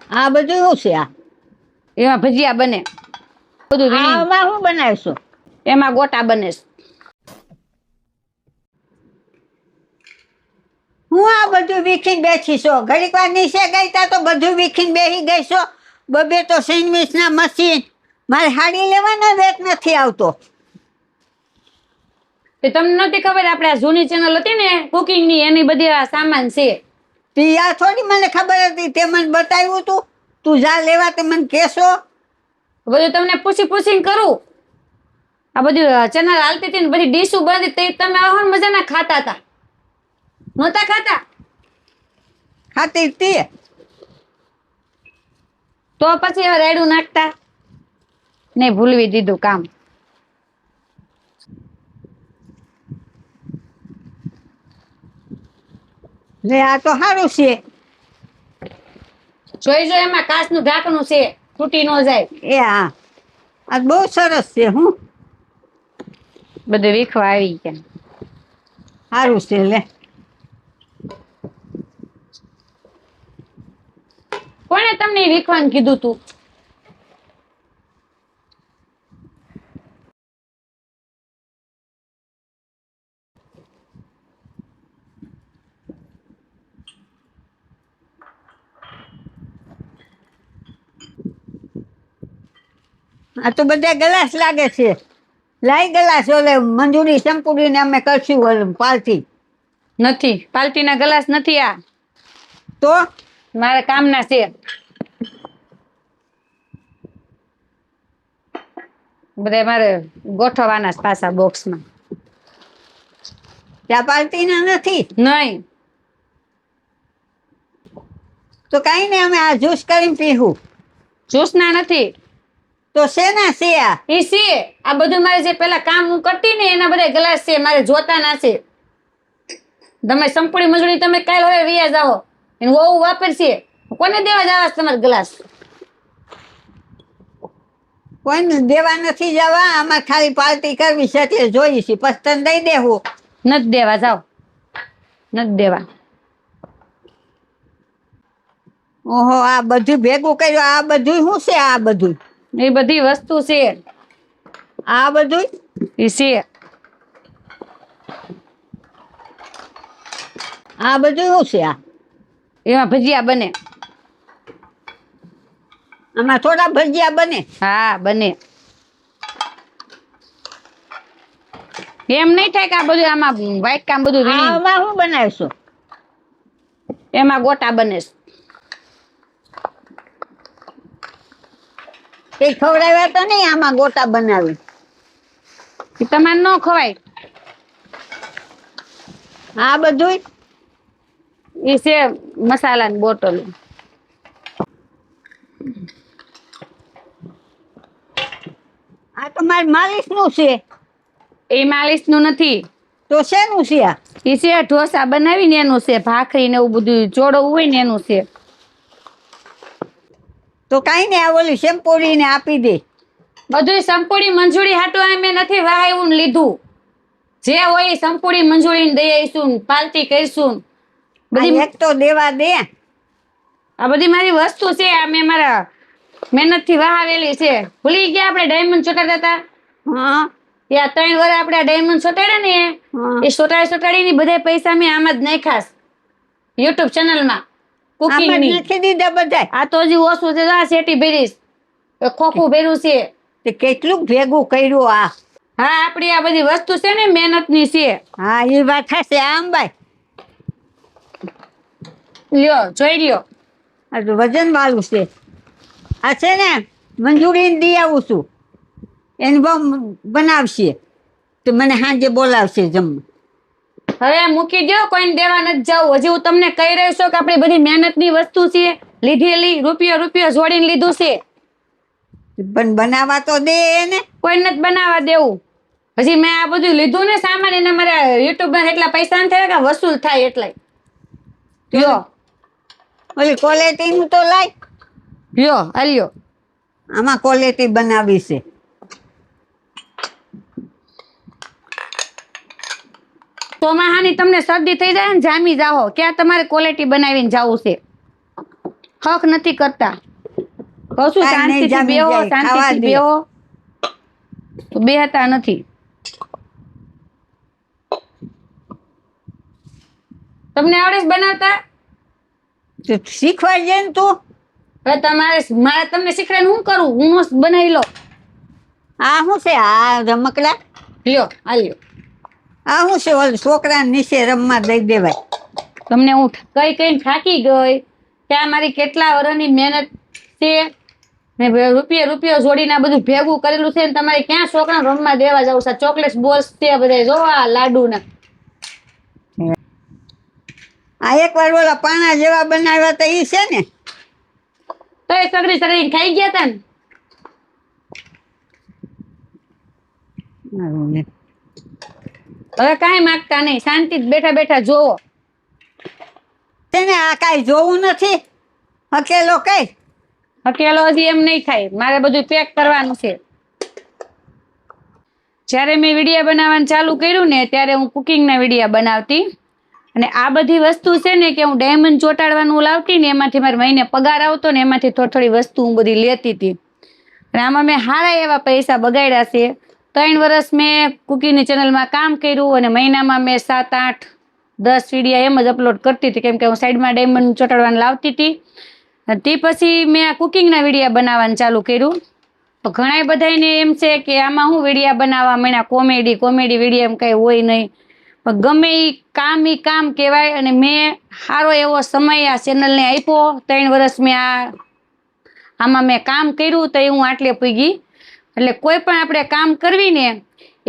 આ બધું શું છે? આ એમાં ભજીયા બને, બધું વીણી. આમાં શું બનાવશો? એમાં ગોટા બને છે. હું આ બધું વીખીને બેઠી છો? ઘડીક વાર નીચે ગઈ તા તો બધું વીખીને બેસી ગઈ છો. બબે તો સેન્ડવીચ ના મશીન, મારે હાડી લેવાનો વેત નથી આવતો. તે તમને નથી ખબર આપણે આ જૂની ચેનલ હતી ને કુકિંગ ની, એની બધી આ સામાન છે. આ થોડી મને ખબર હતી, તે મને બતાવ્યું તું. તું જા લેવા તે મને કહેશો. બધું તમને પૂછી પૂછીને કરું. આ બધી ચેનલ હાલતી હતી ને બધી ડીશો બનતી તે તમે આવો ને મજાના ખાતા હતા. નહોતા ખાતા? ખાતી તે તો પછી હવે રેડું નાખતા નહીં, ભૂલવી દીધું કામ. લે આ તો સારું છે. જોઈ જો એમાં કાચનું ઢાંકણું છે, તૂટી ન જાય. એ હા, આ બહુ સરસ છે. હું બધું વીખવા આવી ગયા. સારું છે. લે કોણે તમને વીખવાનું કીધું તું? આ તો બધા ગ્લાસ લાગે છે. લાઈ ગ્લાસ ઓલે મંજૂરી સંપૂર્ણ અમે કરશું પાલથી. નથી, પાલટીના ગ્લાસ નથી આ. તો મારા કામના છે. બધા મારે ગોઠવવાના છે પાછા બોક્સમાં. ત્યાં પાલટીના નથી નહીં તો કઈ નહીં, અમે આ જ્યુસ કરીને પીવું. જ્યુસના નથી. તો શેના છે આ? ઈ છે આ બધું. મારે જે પેલા કામ હું કરતી ને એના બધા ગ્લાસ છે, મારે જોતાના છે. તમે સંપૂર્ણ મજૂરી તમે કાલ હવે વ્યાજ આવો, એનું વહુ વાપરશે. કોને દેવા જવા તમારા ગ્લાસ? કોઈને દેવા નથી જવા. આમાં ખાલી પાર્ટી કરવી છે એટલે જોઈ છે, પછી તને દઈ દેવું. નથી દેવા, જાઓ. નથી દેવા. ઓહો, આ બધું ભેગું કર્યું. આ બધું શું છે? આ બધું એ બધી વસ્તુ છે. આ બધું એ છે. આ બધું શું છે? આ એમાં ભજીયા બને. આમાં થોડા ભજીયા બને? હા બને. એમ નહીં થાય કે આ બધું આમાં વાટકામ બધું વીણી. આમાં શું બનાવશો? એમાં ગોટા બને. તે ખવડાવ્યા તો નહીં આમાં ગોટા બનાવી? એ તમારે ન ખવાય. આ બધું એ છે મસાલાની બોટલ. આ તો મારી માલિશ નું છે. એ માલિશ નું નથી. તો શેનું છે આ? એ છે ઢોસા બનાવીને એનું છે, ભાખરી ને એવું બધું ચોળવું હોય ને એનું છે. તો કઈ ને આ ઓલી શેમ્પોરીને આપી દે. બધું સંપૂર્ણ મંજૂરી હાટું મેં નથી વહાવ્યું ને લીધું. જે હોય એ સંપૂર્ણ મંજૂરી દઈ આવીશું, પાલટી કરીશું. બધી એક તો દેવા દે. આ બધી મારી વસ્તુ છે. આ મેં મારા મહેનત થી વહાવેલી છે. ભૂલી ગયા આપણે ડાયમંડ ચોટાડતા હતા? હા, યા 3 વર્ષ આપણે ડાયમંડ ચોટાડ્યા ને, એ ચોટાડીને બધા પૈસા મેં આમ જ નાખ્યા યુટ્યુબ ચેનલમાં કુકિંગ ની. નાખી દીધા બધા. આ તો હજી ઓછું છે. આ શેટી ભેરીશ, ખોખું ભેરું છે. તે કેટલું ભેગું કર્યું આ? હા, આપડી આ બધી વસ્તુ છે ને મહેનત ની છે. હા, એ વાત થશે. આમ ભાઈ લ્યો, જોઈ લ્યો. આ તો વજન વાળું છે. આ છે ને મંજૂરીને દઈ આવું છું. એને બહુ બનાવશે તો મને સાંજે બોલાવશે જમવા. હવે મૂકી દો, કોઈને દેવા નથી જવું. હજી હું તમને કહી રહ્યો છું કે આપણી બધી મહેનત ની વસ્તુ છે. લીધેલી રૂપિયો જોડીને લીધું છે. પણ બનાવવા તો દે એને. કોઈ નથી બનાવવા દેવું. હજી મેં આ બધું લીધું ને સામાન, એને મારા યુટ્યુબ માં એટલા પૈસા ન થાય કે વસૂલ થાય એટલે. લ્યો, ઓલી ક્વોલિટી નું તો લાય. લ્યો, હાલ્યો. આમાં ક્વોલિટી બનાવી છે. ચોમાહાની તમને શરદી થઈ જાય ને જામી જાઓ, ક્યાં તમારે ક્વોલિટી બનાવીને જવું છે? હક નથી કરતા. કહું છું કાંઈ નહીં, શાંતિથી જામી બેહો, જાય, ખાવા શાંતિથી દે. બેહો. તો બેહતા નથી. તમને આવડે છે બનાવતા? તો શીખવાડજે ને તું. હવે મારે તમને શીખવાડીને શું કરું? હું મસ્ત બનાવી લો. આ શું છે આ રમકડા? લ્યો આ લ્યો. આ શું છે ઓલું છોકરાને નીચે રમવા દઈ દેવાય? તમને હું કઈ થાકી ગઈ ત્યાં મારી કેટલા વર્ષની મહેનત છે. મેં રૂપિયો જોડીને આ બધું ભેગું કરેલું છે ને તમારે ક્યાં છોકરા રમવા દેવા જવું છે? ચોકલેટ બોલ્સ છે બધા જોવા લાડુ ના. આ એકવાર ઓલા પાણા જેવા બનાવ્યા હતા ઈ છે ને? તો એ સગડી ખાઈ ગયા તા ને. હવે કાંઈ માંગતા નહીં, શાંતિ બેઠા બેઠા જોવો. છે ને આ કાંઈ જોવું નથી. હકેલો કઈ હકેલો હજી એમ નહીં થાય, મારે બધું પેક કરવાનું છે. જ્યારે મેં વિડીયો બનાવવાનું ચાલુ કર્યું ને ત્યારે હું કુકિંગના વિડીયો બનાવતી અને આ બધી વસ્તુ છે ને કે હું ડાયમંડ ચોંટાડવાનું લાવતી ને એમાંથી મારે મહિને પગાર આવતો ને એમાંથી થોડી વસ્તુ હું બધી લેતી હતી અને આમાં મેં સારા એવા પૈસા બગાડ્યા છે. 3 વર્ષ મેં કુકિંગની ચેનલમાં કામ કર્યું અને મહિનામાં મેં 7, 8, 10 વિડીયો એમ જ અપલોડ કરતી હતી કેમ કે હું સાઈડમાં ડાયમંડ ચોંટાડવાનું લાવતી હતી. તે પછી મેં આ કુકિંગના વિડીયો બનાવવાનું ચાલુ કર્યું. તો ઘણા બધાને એમ છે કે આમાં હું વિડીયો બનાવવા માંડ્યા કોમેડી વિડીયો એમ કંઈ હોય નહીં, પણ ગમે એ કામ કહેવાય. અને મેં સારો એવો સમય આ ચેનલને આપ્યો. 3 વર્ષ મેં આમાં મેં કામ કર્યું તો હું આટલે પૂગી. એટલે કોઈ પણ આપણે કામ કરવી ને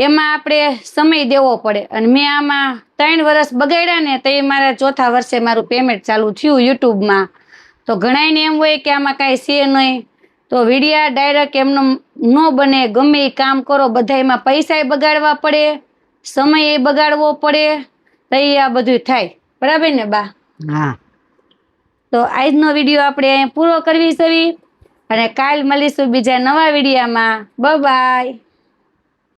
એમાં આપણે સમય દેવો પડે અને મેં આમાં 3 વર્ષ બગાડ્યા ને તો એ મારા 4થા વર્ષે મારું પેમેન્ટ ચાલુ થયું યુટ્યુબમાં. તો ઘણાને એમ હોય કે આમાં કાંઈ છે નહીં, તો વિડીયા ડાયરેક્ટ એમનો ન બને. ગમે એ કામ કરો બધા એમાં પૈસા બગાડવા પડે, સમય બગાડવો પડે, તો આ બધું થાય. બરાબર ને બા? હા. તો આજનો વિડીયો આપણે અહીંયા પૂરો કરવી છે અને કાલ મળીશું બીજા નવા વિડીયામાં. બાય.